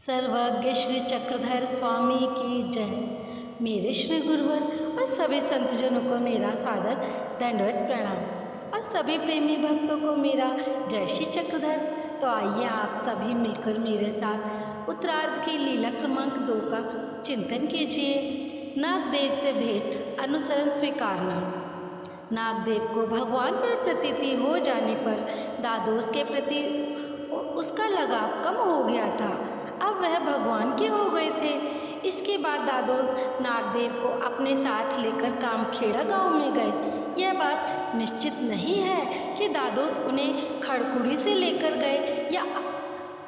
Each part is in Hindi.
सर्वज्ञ श्री चक्रधर स्वामी की जय। मेरे श्री गुरुवर और सभी संतजनों को मेरा सादर दंडवत प्रणाम और सभी प्रेमी भक्तों को मेरा जय श्री चक्रधर। तो आइए आप सभी मिलकर मेरे साथ उत्तरार्ध की लीला क्रमांक 2 का चिंतन कीजिए। नागदेव से भेंट अनुसरण स्वीकारना। नागदेव को भगवान पर प्रतीति हो जाने पर दादोस के प्रति उसका लगाव कम हो गया था। अब वह भगवान के हो गए थे। इसके बाद दादोस नागदेव को अपने साथ लेकर कामखेड़ा गांव में गए। यह बात निश्चित नहीं है कि दादोस उन्हें खड़कुड़ी से लेकर गए या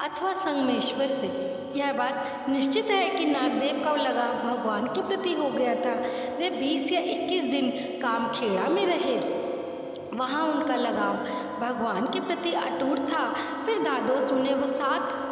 अथवा संगमेश्वर से। यह बात निश्चित है कि नागदेव का लगाव भगवान के प्रति हो गया था। वे 20 या 21 दिन कामखेड़ा में रहे। वहाँ उनका लगाव भगवान के प्रति अटूट था। फिर दादोस उन्हें वो साथ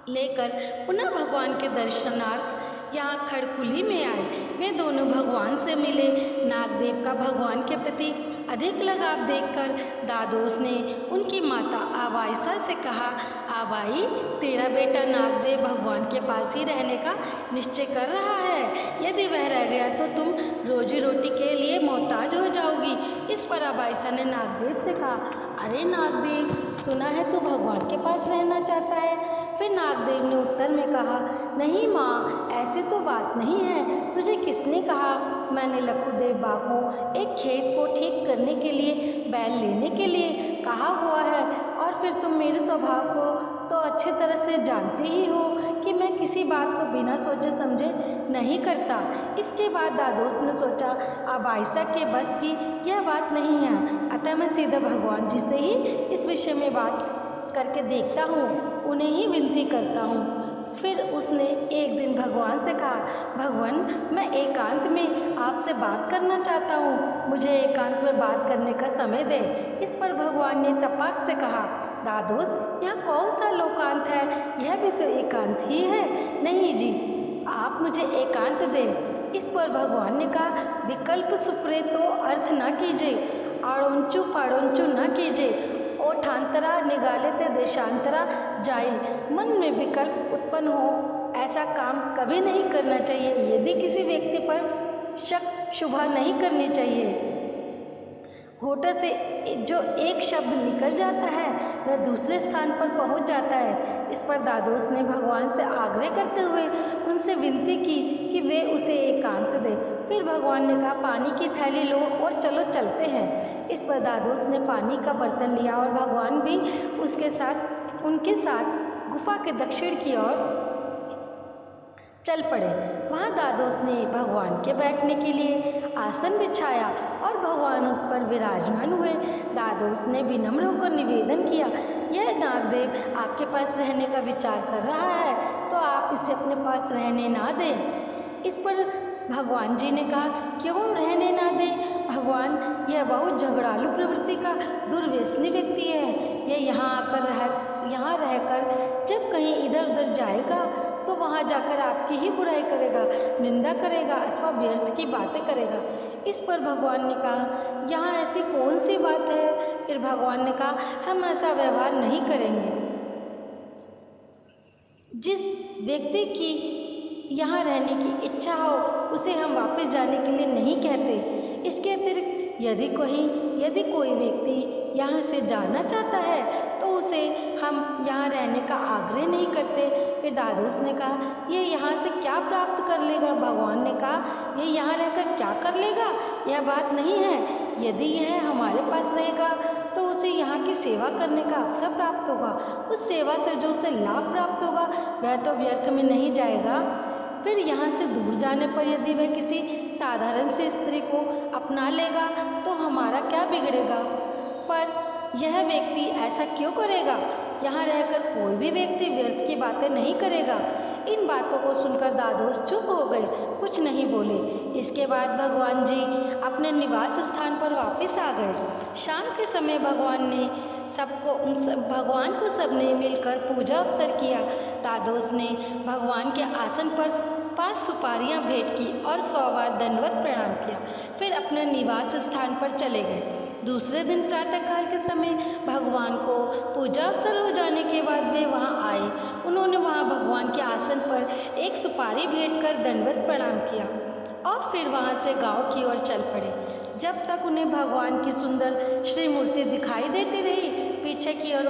लेकर पुनः भगवान के दर्शनार्थ यहाँ खड़कुली में आए। वे दोनों भगवान से मिले। नागदेव का भगवान के प्रति अधिक लगाव देखकर दादोस ने उनकी माता आबाइसा से कहा, आबाई, तेरा बेटा नागदेव भगवान के पास ही रहने का निश्चय कर रहा है। यदि वह रह गया तो तुम रोजी रोटी के लिए मोहताज हो जाओगी। इस पर आबाइसा ने नागदेव से कहा, अरे नागदेव, सुना है तू भगवान के पास रहना चाहता है। फिर नागदेव ने उत्तर में कहा, नहीं माँ, ऐसी तो बात नहीं है। तुझे किसने कहा? मैंने लखुदेव बा को एक खेत को ठीक करने के लिए बैल लेने के लिए कहा हुआ है। और फिर तुम मेरे स्वभाव को तो अच्छी तरह से जानते ही हो कि मैं किसी बात को बिना सोचे समझे नहीं करता। इसके बाद दादोस ने सोचा, आबाइसा के बस की यह बात नहीं है, अतः मैं सीधा भगवान जी से ही इस विषय में बात करके देखता हूँ, उन्हें ही विनती करता हूँ। फिर उसने एक दिन भगवान से कहा, भगवान, मैं एकांत में आपसे बात करना चाहता हूँ, मुझे एकांत में बात करने का समय दे। इस पर भगवान ने तपाक से कहा, दादोस, यहाँ कौन सा लोकांत है? यह भी तो एकांत ही है। नहीं जी, आप मुझे एकांत दें। इस पर भगवान ने कहा, विकल्प सुफरे तो अर्थ न कीजिए, आड़ोंचु पाड़ोंचु न कीजिए, ओठांतरा निगाले ते देशांतरा जाई। मन में विकल्प उत्पन्न हो ऐसा काम कभी नहीं करना चाहिए। यदि किसी व्यक्ति पर शक शुभा नहीं करनी चाहिए। होठ से जो एक शब्द निकल जाता है वह दूसरे स्थान पर पहुंच जाता है। इस पर दादोस ने भगवान से आग्रह करते हुए उनसे विनती की कि वे उसे एकांत दें। फिर भगवान ने कहा, पानी की थैली लो और चलो चलते हैं। इस पर दादोस ने पानी का बर्तन लिया और भगवान भी उनके साथ गुफा के दक्षिण की ओर चल पड़े। वहाँ दादोस ने भगवान के बैठने के लिए आसन बिछाया और भगवान उस पर विराजमान हुए। दादोस ने विनम्र होकर निवेदन किया, यह नागदेव आपके पास रहने का विचार कर रहा है तो आप इसे अपने पास रहने ना दें। इस पर भगवान जी ने कहा, क्यों रहने ना दें भगवान? यह बहुत झगड़ालू प्रवृत्ति का दुर्व्यसनी व्यक्ति है। यह यहाँ रहकर जब कहीं इधर उधर जाएगा तो वहाँ जाकर आपकी ही बुराई करेगा, निंदा करेगा अथवा व्यर्थ की बातें करेगा। इस पर भगवान ने कहा, यहाँ ऐसी कौन सी बात है? फिर भगवान ने कहा, हम ऐसा व्यवहार नहीं करेंगे। जिस व्यक्ति की यहाँ रहने की इच्छा हो उसे हम वापस जाने के लिए नहीं कहते। इसके अतिरिक्त यदि कोई व्यक्ति यहाँ से जाना चाहता है तो उसे हम यहाँ रहने का आग्रह नहीं करते। फिर दादोस ने कहा, ये यहाँ से क्या प्राप्त कर लेगा? भगवान ने कहा, ये यहाँ रहकर क्या कर लेगा? यह बात नहीं है। यदि यह हमारे पास रहेगा तो उसे यहाँ की सेवा करने का अवसर प्राप्त होगा। उस सेवा से जो उसे लाभ प्राप्त होगा वह तो व्यर्थ में नहीं जाएगा। फिर यहाँ से दूर जाने पर यदि वह किसी साधारण सी स्त्री को अपना लेगा तो हमारा क्या बिगड़ेगा? पर यह व्यक्ति ऐसा क्यों करेगा? यहाँ रहकर कोई भी व्यक्ति व्यर्थ की बातें नहीं करेगा। इन बातों को सुनकर दादोस चुप हो गए, कुछ नहीं बोले। इसके बाद भगवान जी अपने निवास स्थान पर वापस आ गए। शाम के समय भगवान को सबने मिलकर पूजा अवसर किया। दादोस ने भगवान के आसन पर 5 सुपारियां भेंट की और 100 बार दंडवत प्रणाम किया। फिर अपने निवास स्थान पर चले गए। दूसरे दिन प्रातःकाल के समय भगवान को पूजा अवसर हो जाने के बाद वे वहाँ आए। उन्होंने वहाँ भगवान आसन पर एक सुपारी भेंट कर दंडवत प्रणाम किया और फिर वहाँ से गांव की ओर चल पड़े। जब तक उन्हें भगवान की सुंदर श्री मूर्ति दिखाई देती रही, पीछे की ओर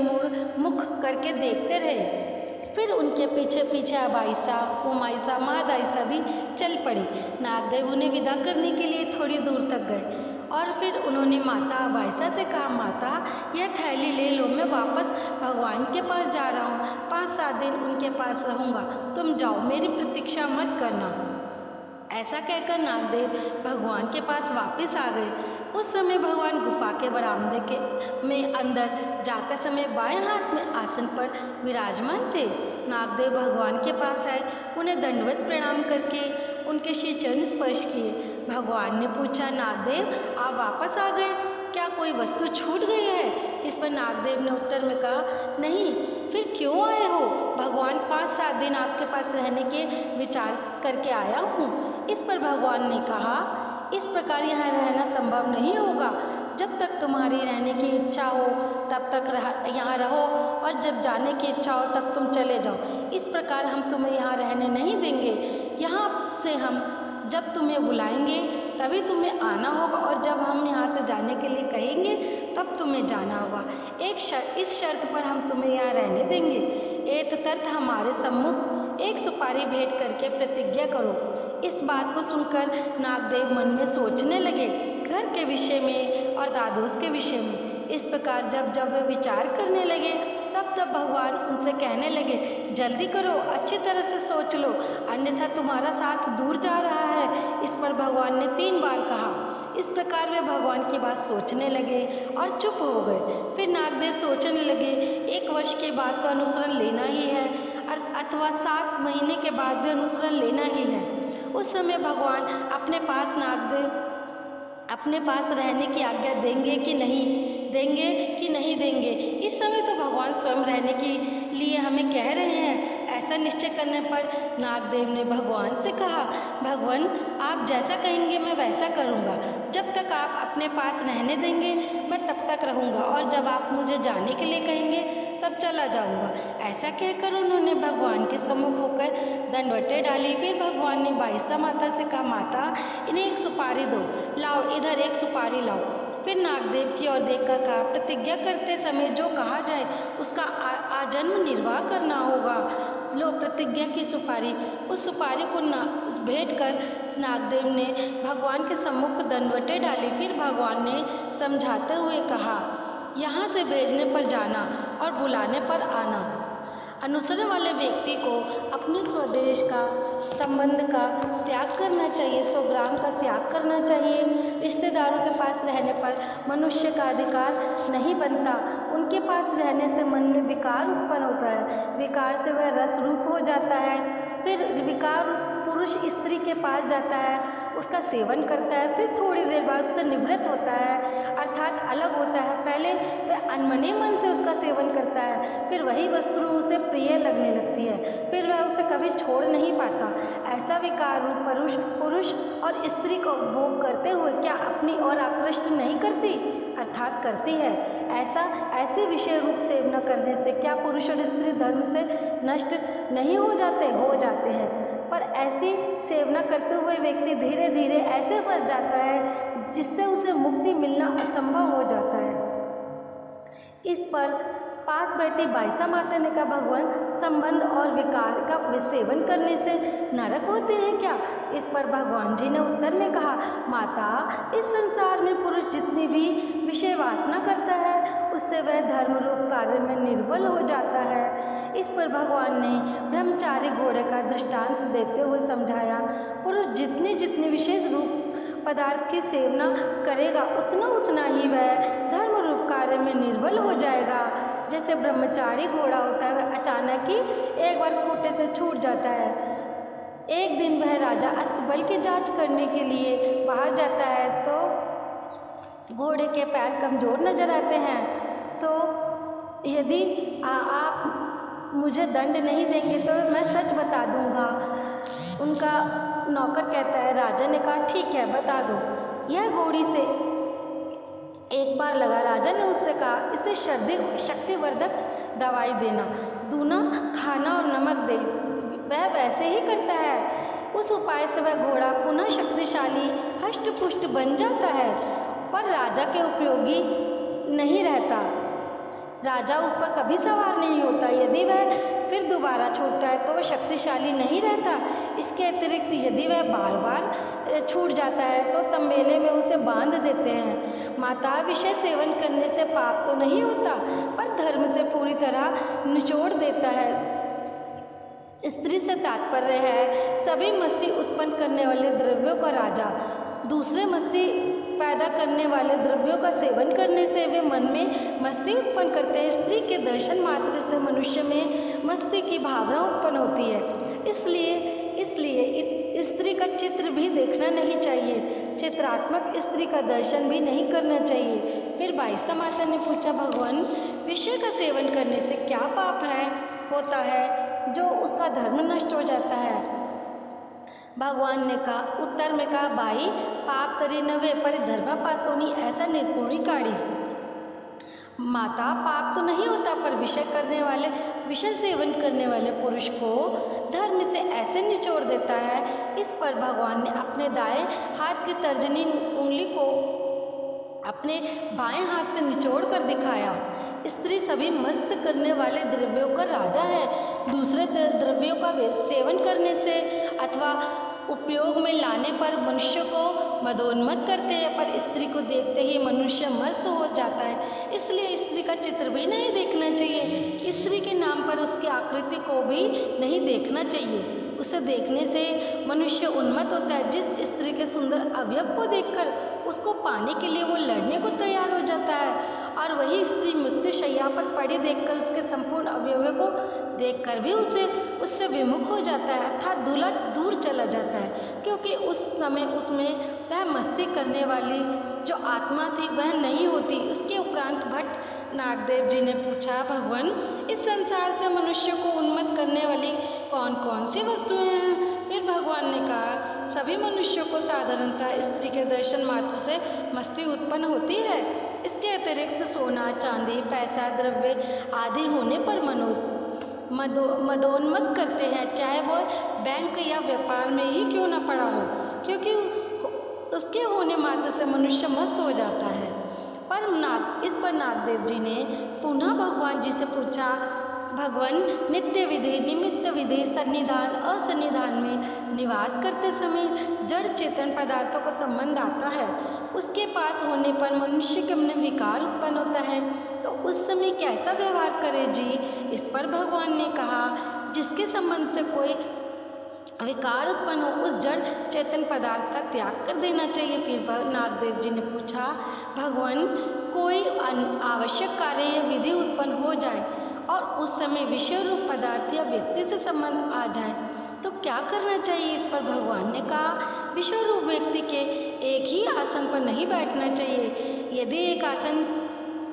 मुख करके देखते रहे। फिर उनके पीछे पीछे अबाइसा, उमाइसा, मादाइसा भी चल पड़ी। नागदेव उन्हें विदा करने के लिए थोड़ी दूर तक गए और फिर उन्होंने माता अबाइसा से कहा, माता यह थैली ले लो, मैं वापस भगवान के पास जा रहा हूँ। 5-7 दिन उनके पास रहूँगा, तुम जाओ, मेरी प्रतीक्षा मत करना। ऐसा कहकर नागदेव भगवान के पास वापस आ गए। उस समय भगवान गुफा के बरामदे में अंदर जाते समय बाएं हाथ में आसन पर विराजमान थे। नागदेव भगवान के पास आए, उन्हें दंडवत प्रणाम करके उनके श्री चरण स्पर्श किए। भगवान ने पूछा, नागदेव आप वापस आ गए, क्या कोई वस्तु छूट गई है? इस पर नागदेव ने उत्तर में कहा, नहीं, फिर क्यों आए हो? भगवान 5-7 दिन आपके पास रहने के विचार करके आया हूँ। इस पर भगवान ने कहा, इस प्रकार यहाँ रहना संभव नहीं होगा। जब तक तुम्हारी रहने की इच्छा हो तब तक यहाँ रहो और जब जाने की इच्छा हो तब तुम चले जाओ। इस प्रकार हम तुम्हें यहाँ रहने नहीं देंगे। यहाँ से हम जब तुम्हें बुलाएंगे तभी तुम्हें आना होगा और जब हम यहाँ से जाने के लिए कहेंगे तब तुम्हें जाना होगा। इस शर्त पर हम तुम्हें यहाँ रहने देंगे। एक तर्थ हमारे सम्मुख एक सुपारी भेंट करके प्रतिज्ञा करो। इस बात को सुनकर नागदेव मन में सोचने लगे, घर के विषय में और दादोस के विषय में। इस प्रकार जब जब वे विचार करने लगे तब तब भगवान उनसे कहने लगे, जल्दी करो, अच्छी तरह से सोच लो, अन्यथा तुम्हारा साथ दूर जा रहा है। इस पर भगवान ने 3 बार कहा। इस प्रकार वे भगवान की बात सोचने लगे और चुप हो गए। फिर नागदेव सोचने लगे, 1 वर्ष के बाद तो अनुसरण लेना ही है अथवा 7 महीने के बाद भी अनुसरण लेना ही है। उस समय भगवान अपने पास रहने की आज्ञा देंगे कि नहीं देंगे। इस समय तो भगवान स्वयं रहने के लिए हमें कह रहे हैं। ऐसा निश्चय करने पर नागदेव ने भगवान से कहा, भगवान आप जैसा कहेंगे मैं वैसा करूँगा। जब तक आप अपने पास रहने देंगे मैं तब तक रहूँगा और जब आप मुझे जाने के लिए कहेंगे तब चला जाऊँगा। ऐसा कहकर उन्होंने भगवान के सम्मुख होकर दंडवटें डाली। फिर भगवान ने बाइसा माता से कहा, माता इन्हें एक सुपारी दो, लाओ इधर एक सुपारी लाओ। फिर नागदेव की ओर देखकर कहा, प्रतिज्ञा करते समय जो कहा जाए उसका आजन्म निर्वाह करना होगा। लो प्रतिज्ञा की सुपारी। उस सुपारी को भेंट कर नागदेव ने भगवान के सम्मुख दंडवटें डाली। फिर भगवान ने समझाते हुए कहा, यहाँ से भेजने पर जाना और बुलाने पर आना। अनुसरण वाले व्यक्ति को अपने स्वदेश का संबंध का त्याग करना चाहिए, स्वग्राम का त्याग करना चाहिए। रिश्तेदारों के पास रहने पर मनुष्य का अधिकार नहीं बनता। उनके पास रहने से मन में विकार उत्पन्न होता है, विकार से वह रस रूप हो जाता है। फिर विकार पुरुष स्त्री के पास जाता है, उसका सेवन करता है, फिर थोड़ी देर बाद उससे निवृत्त होता है, अर्थात अलग होता है। पहले वह अनमने मन से उसका सेवन करता है, फिर वही वस्तु उसे प्रिय लगने लगती है, फिर वह उसे कभी छोड़ नहीं पाता। ऐसा विकार रूप पुरुष और स्त्री को भोग करते हुए क्या अपनी ओर आकृष्ट नहीं करती, अर्थात करती है। ऐसे विषय रूप सेवना करने से क्या पुरुष और स्त्री धर्म से नष्ट नहीं हो जाते हैं, पर ऐसी सेवना करते हुए व्यक्ति धीरे धीरे ऐसे फंस जाता है जिससे उसे मुक्ति मिलना असंभव हो जाता है। इस पर पास बैठी बाइसा माता ने कहा, भगवान संबंध और विकार का सेवन करने से नरक होते हैं क्या? इस पर भगवान जी ने उत्तर में कहा, माता इस संसार में पुरुष जितनी भी विषय वासना करता है उससे वह धर्म रूप कार्य में निर्बल हो जाता है। इस पर भगवान ने ब्रह्मचारी घोड़े का दृष्टांत देते हुए समझाया, पुरुष जितनी विशेष रूप पदार्थ की सेवना करेगा उतना ही वह धर्म रूप कार्य में निर्बल हो जाएगा। जैसे ब्रह्मचारी घोड़ा होता है, वह अचानक ही एक बार खूंटे से छूट जाता है। एक दिन वह राजा अस्तबल की जांच करने के लिए बाहर जाता है तो घोड़े के पैर कमजोर नजर आते हैं। तो यदि आप मुझे दंड नहीं देंगे तो मैं सच बता दूंगा। उनका नौकर कहता है, राजा ने कहा ठीक है बता दो, यह घोड़ी से एक बार लगा। राजा ने उससे कहा, इसे शक्तिवर्धक दवाई देना, दूना खाना और नमक दे, वह वैसे ही करता है। उस उपाय से वह घोड़ा पुनः शक्तिशाली हष्ट पुष्ट बन जाता है, पर राजा के उपयोगी नहीं रहता। राजा उस पर कभी सवार नहीं होता। यदि वह फिर दोबारा छूटता है तो वह शक्तिशाली नहीं रहता। इसके अतिरिक्त यदि वह बार बार छूट जाता है तो तंबेले में उसे बांध देते हैं। माता, विषय सेवन करने से पाप तो नहीं होता, पर धर्म से पूरी तरह निचोड़ देता है। स्त्री से तात्पर्य है सभी मस्ती उत्पन्न करने वाले द्रव्यों का राजा। दूसरे मस्ती पैदा करने वाले द्रव्यों का सेवन करने से वे मन में मस्ती उत्पन्न करते हैं। स्त्री के दर्शन मात्र से मनुष्य में मस्ती की भावना उत्पन्न होती है। इसलिए स्त्री का चित्र भी देखना नहीं चाहिए, चित्रात्मक स्त्री का दर्शन भी नहीं करना चाहिए। फिर 22 माता ने पूछा, भगवान, विषय का सेवन करने से क्या पाप होता है जो उसका धर्म नष्ट हो जाता है? भगवान ने उत्तर में कहा, बाई, पाप करी नवे पर धर्मा पासोनी ऐसा निर्पुणी काढ़ी। माता, पाप तो नहीं होता, पर विषय सेवन करने वाले पुरुष को धर्म से ऐसे निचोड़ देता है। इस पर भगवान ने अपने दाएं हाथ की तर्जनी उंगली को अपने बाएं हाथ से निचोड़ कर दिखाया। स्त्री सभी मस्त करने वाले द्रव्यों का राजा है। दूसरे द्रव्यों का सेवन करने से अथवा उपयोग में लाने पर मनुष्य को मदोन्मत्त करते हैं, पर स्त्री को देखते ही मनुष्य मस्त हो जाता है। इसलिए स्त्री का चित्र भी नहीं देखना चाहिए। स्त्री के नाम पर उसकी आकृति को भी नहीं देखना चाहिए। उसे देखने से मनुष्य उन्मत्त होता है। जिस स्त्री के सुंदर अवयव को देखकर उसको पाने के लिए वो लड़ने को तैयार हो जाता है, और वही स्त्री मृत्यु शैया पर पड़ी देखकर उसके संपूर्ण अवयवों को देखकर भी उससे विमुख हो जाता है, अर्थात दूर चला जाता है, क्योंकि उस समय उसमें वह मस्ती करने वाली जो आत्मा थी वह नहीं होती। उसके उपरांत भट्ट नागदेव जी ने पूछा, भगवान, इस संसार से मनुष्य को उन्मत्त करने वाली कौन कौन सी वस्तुएं हैं? फिर भगवान ने कहा, सभी मनुष्यों को साधारणतः स्त्री के दर्शन मात्र से मस्ती उत्पन्न होती है। इसके अतिरिक्त सोना, चांदी, पैसा, द्रव्य आदि होने पर मदोन्मत्त करते हैं, चाहे वो बैंक या व्यापार में ही क्यों न पड़ा हो, क्योंकि उसके होने मात्र से मनुष्य मस्त हो जाता है। इस पर नागदेव जी ने पुनः भगवान जी से पूछा, भगवान, नित्य विधि, निमित्त विधि, सन्निधान, असन्निधान में निवास करते समय जड़ चेतन पदार्थों का संबंध आता है। उसके पास होने पर मनुष्य के मन विकार उत्पन्न होता है, तो उस समय कैसा व्यवहार करे जी? इस पर भगवान ने कहा, जिसके संबंध से कोई विकार उत्पन्न हो उस जड़ चेतन पदार्थ का त्याग कर देना चाहिए। फिर नागदेव जी ने पूछा, भगवान, कोई आवश्यक कार्य या विधि उत्पन्न हो जाए और उस समय विषय रूप पदार्थ या व्यक्ति से संबंध आ जाए तो क्या करना चाहिए? इस पर भगवान ने कहा, विषय रूप व्यक्ति के एक ही आसन पर नहीं बैठना चाहिए। यदि एक आसन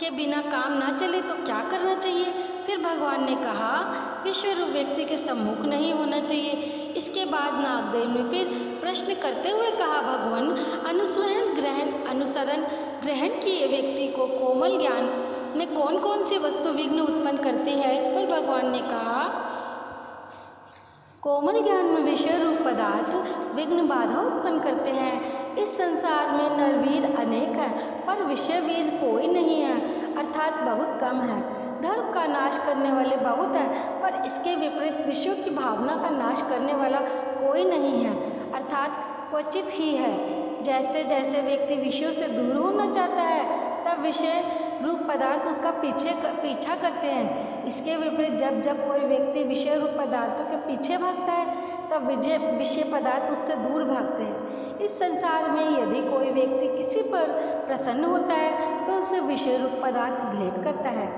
के बिना काम ना चले तो क्या करना चाहिए? फिर भगवान ने कहा, विश्व रूप व्यक्ति के सम्मुख नहीं होना चाहिए। इसके बाद नागदेव ने फिर प्रश्न करते हुए कहा, भगवान, अनुसरण ग्रहण किए व्यक्ति को कोमल ज्ञान में कौन कौन सी वस्तु विघ्न उत्पन्न करती है? इस पर भगवान ने कहा, कोमल ज्ञान में विषय रूप पदार्थ विघ्न बाधा उत्पन्न करते हैं। इस संसार में नरवीर अनेक हैं, पर विषय वीर कोई नहीं है, अर्थात बहुत कम है। धर्म का नाश करने वाले बहुत हैं, पर इसके विपरीत विषयों की भावना का नाश करने वाला कोई नहीं है, अर्थात क्वचित ही है। जैसे जैसे व्यक्ति विषयों से दूर होना चाहता है तब विषय रूप पदार्थ उसका पीछा करते हैं। इसके विपरीत जब जब कोई व्यक्ति विषय रूप पदार्थों के पीछे भागता है तब विषय पदार्थ उससे दूर भागते हैं। इस संसार में यदि कोई व्यक्ति किसी पर प्रसन्न होता है तो उसे विषय रूप पदार्थ भेंट करता है।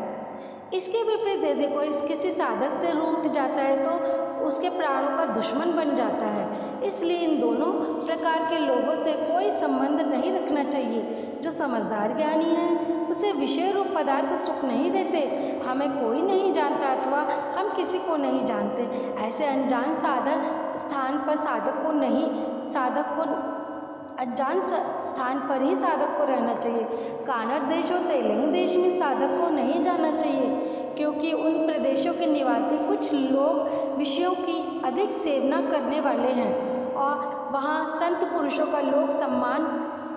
इसके विपरीत यदि कोई किसी साधक से रूठ जाता है तो उसके प्राणों का दुश्मन बन जाता है। इसलिए इन दोनों प्रकार के लोगों से कोई संबंध नहीं रखना चाहिए। जो समझदार ज्ञानी है उसे विषय रूप पदार्थ सुख नहीं देते। हमें कोई नहीं जानता अथवा हम किसी को नहीं जानते। ऐसे अनजान स्थान पर ही साधक को रहना चाहिए। कानड़ देश और तेलंग देश में साधक को नहीं जाना चाहिए, क्योंकि उन प्रदेशों के निवासी कुछ लोग विषयों की अधिक सेवना करने वाले हैं और वहाँ संत पुरुषों का लोग सम्मान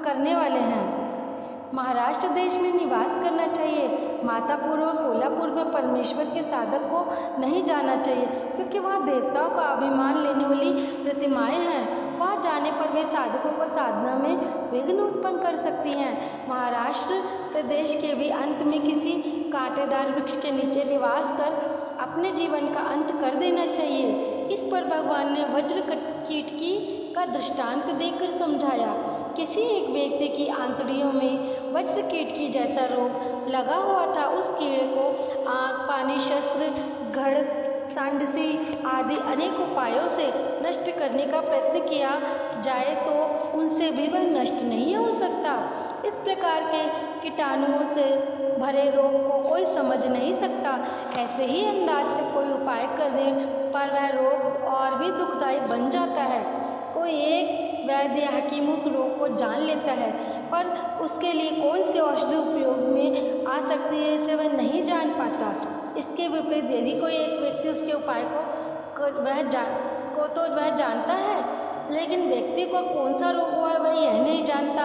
करने वाले हैं। महाराष्ट्र देश में निवास करना चाहिए। मातापुर और कोल्हापुर में परमेश्वर के साधक को नहीं जाना चाहिए, क्योंकि वहाँ देवताओं का अभिमान लेने वाली प्रतिमाएं हैं। वहाँ जाने पर वे साधकों को साधना में विघ्न उत्पन्न कर सकती हैं। महाराष्ट्र प्रदेश के भी अंत में किसी कांटेदार वृक्ष के नीचे निवास कर अपने जीवन का अंत कर देना चाहिए। इस पर भगवान ने वज्र कीटकी का दृष्टांत देकर समझाया। किसी एक व्यक्ति की आंतड़ियों में वज्र कीटकी जैसा रोग लगा हुआ था। उस कीड़े को आग, पानी, शस्त्र, घड़, सांडसी आदि अनेक उपायों से नष्ट करने का प्रयत्न किया जाए तो उनसे भी वह नष्ट नहीं हो सकता। इस प्रकार के कीटाणुओं से भरे रोग को कोई समझ नहीं सकता। ऐसे ही अंदाज से कोई उपाय करने पर वह रोग और भी दुखदायी बन जाता है। कोई एक वैद्य या हकीम उस रोग को जान लेता है, पर उसके लिए कौन सी औषधि उपयोग में आ सकती है इसे वह नहीं जान पाता। इसके विपरीत यदि कोई एक व्यक्ति उसके उपाय को तो वह जानता है, लेकिन व्यक्ति को कौन सा रोग हुआ है वह यह नहीं जानता।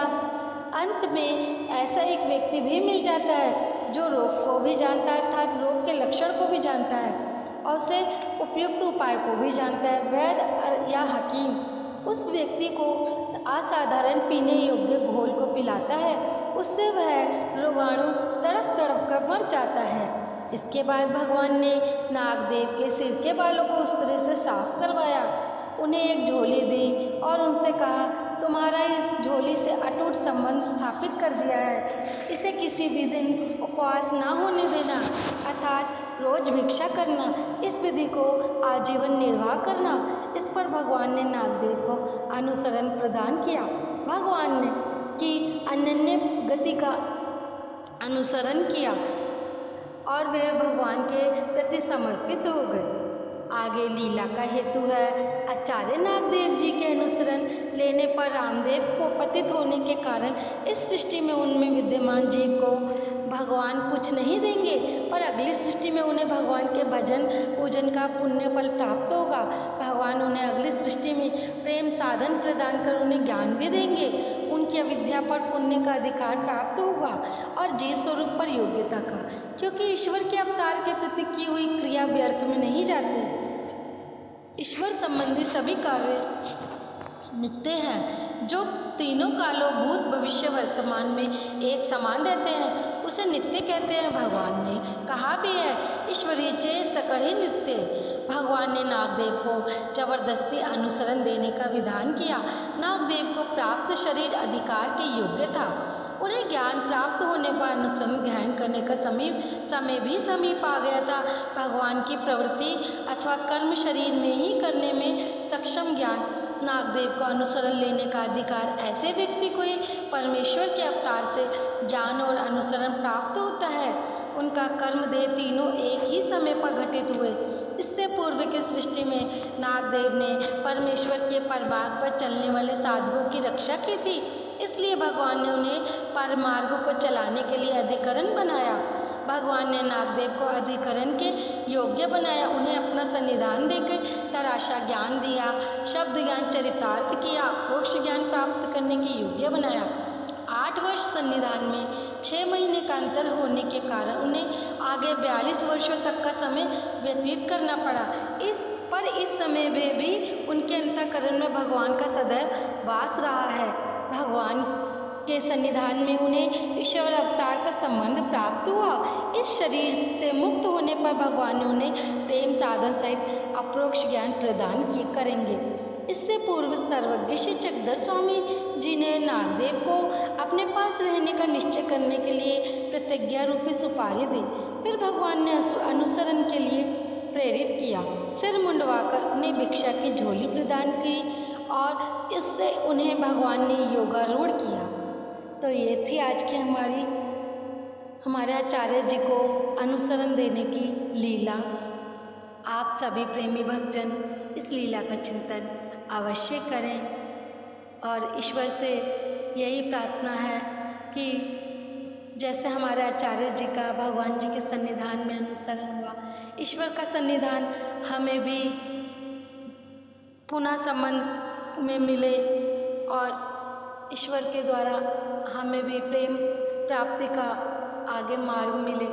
अंत में ऐसा एक व्यक्ति भी मिल जाता है जो रोग को भी जानता है, अर्थात रोग के लक्षण को भी जानता है और उसे उपयुक्त उपाय को भी जानता है। वैद्य या हकीम उस व्यक्ति को असाधारण पीने योग्य घोल को पिलाता है, उससे वह रोगाणु तड़प तड़प कर मर जाता है। इसके बाद भगवान ने नागदेव के सिर के बालों को उस तरह से साफ करवाया, उन्हें एक झोली दी और उनसे कहा, तुम्हारा इस झोली से अटूट संबंध स्थापित कर दिया है। इसे किसी भी दिन उपवास ना होने देना, अर्थात रोज भिक्षा करना, इस विधि को आजीवन निर्वाह करना। इस पर भगवान ने नागदेव को अनुसरण प्रदान किया। भगवान ने की अनन्य गति का अनुसरण किया और वे भगवान के प्रति समर्पित हो गए। आगे लीला का हेतु है। आचार्य नागदेव जी के अनुसरण लेने पर रामदेव को पतित होने के कारण इस सृष्टि में उनमें विद्यमान जीव को भगवान कुछ नहीं देंगे और अगली सृष्टि में उन्हें भगवान के भजन पूजन का पुण्य फल प्राप्त होगा। भगवान उन्हें अगली सृष्टि में प्रेम साधन प्रदान कर उन्हें ज्ञान भी देंगे। उनकी अविद्या पर पुण्य का अधिकार प्राप्त होगा और जीव स्वरूप पर योग्यता का, क्योंकि ईश्वर के अवतार के प्रति की हुई क्रिया व्यर्थ में नहीं जाती। ईश्वर संबंधी सभी कार्य नित्य हैं। जो तीनों कालों भूत भविष्य वर्तमान में एक समान रहते हैं उसे नित्य कहते हैं। भगवान ने कहा भी है, ईश्वरीय चे सकढ़ी नित्य। भगवान ने नागदेव को जबरदस्ती अनुसरण देने का विधान किया। नागदेव को प्राप्त शरीर अधिकार के योग्य था। उन्हें ज्ञान प्राप्त होने पर अनुसरण ग्रहण करने का समय भी समीप आ गया था। भगवान की प्रवृत्ति अथवा कर्म शरीर में ही करने में सक्षम ज्ञान नागदेव का अनुसरण लेने का अधिकार ऐसे व्यक्ति को ही परमेश्वर के अवतार से ज्ञान और अनुसरण प्राप्त होता है। उनका कर्म देह तीनों एक ही समय पर घटित हुए। इससे पूर्व की सृष्टि में नागदेव ने परमेश्वर के परमार्ग पर चलने वाले साधकों की रक्षा की थी, इसलिए भगवान ने उन्हें परमार्ग को चलाने के लिए अधिकरण बनाया। भगवान ने नागदेव को अधिकरण के योग्य बनाया, उन्हें अपना सन्निधान देकर तराशा ज्ञान दिया, शब्द ज्ञान चरितार्थ किया, मोक्ष ज्ञान प्राप्त करने के योग्य बनाया। 8 वर्ष सन्निधान में 6 महीने का अंतर होने के कारण उन्हें आगे 42 वर्षों तक का समय व्यतीत करना पड़ा। इस समय में भी उनके अंतःकरण में भगवान का सदैव वास रहा है। भगवान के सन्निधान में उन्हें ईश्वर अवतार का संबंध प्राप्त हुआ। इस शरीर से मुक्त होने पर भगवान ने उन्हें प्रेम साधन सहित अपरोक्ष ज्ञान प्रदान करेंगे। इससे पूर्व सर्वज्ञ श्री चक्रधर स्वामी जी ने नागदेव को अपने पास रहने का निश्चय करने के लिए प्रतिज्ञा रूपी सुपारी दी। फिर भगवान ने अनुसरण के लिए प्रेरित किया। सिर मुंडवाकर उन्हें भिक्षा की झोली प्रदान की और इससे उन्हें भगवान ने योगारूढ़ किया। तो ये थी आज की हमारे आचार्य जी को अनुसरण देने की लीला। आप सभी प्रेमी भक्तजन इस लीला का चिंतन अवश्य करें और ईश्वर से यही प्रार्थना है कि जैसे हमारे आचार्य जी का भगवान जी के सन्निधान में अनुसरण हुआ, ईश्वर का सन्निधान हमें भी पुनः संबंध में मिले और ईश्वर के द्वारा हमें भी प्रेम प्राप्ति का आगे मार्ग मिले।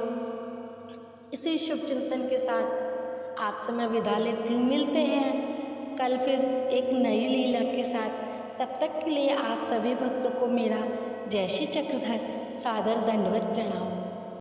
इसी शुभ चिंतन के साथ आपसे मैं विदा लेती हूँ। मिलते हैं कल फिर एक नई लीला के साथ। तब तक के लिए आप सभी भक्तों को मेरा जय श्री चक्रधर सादर दंडवत प्रणाम।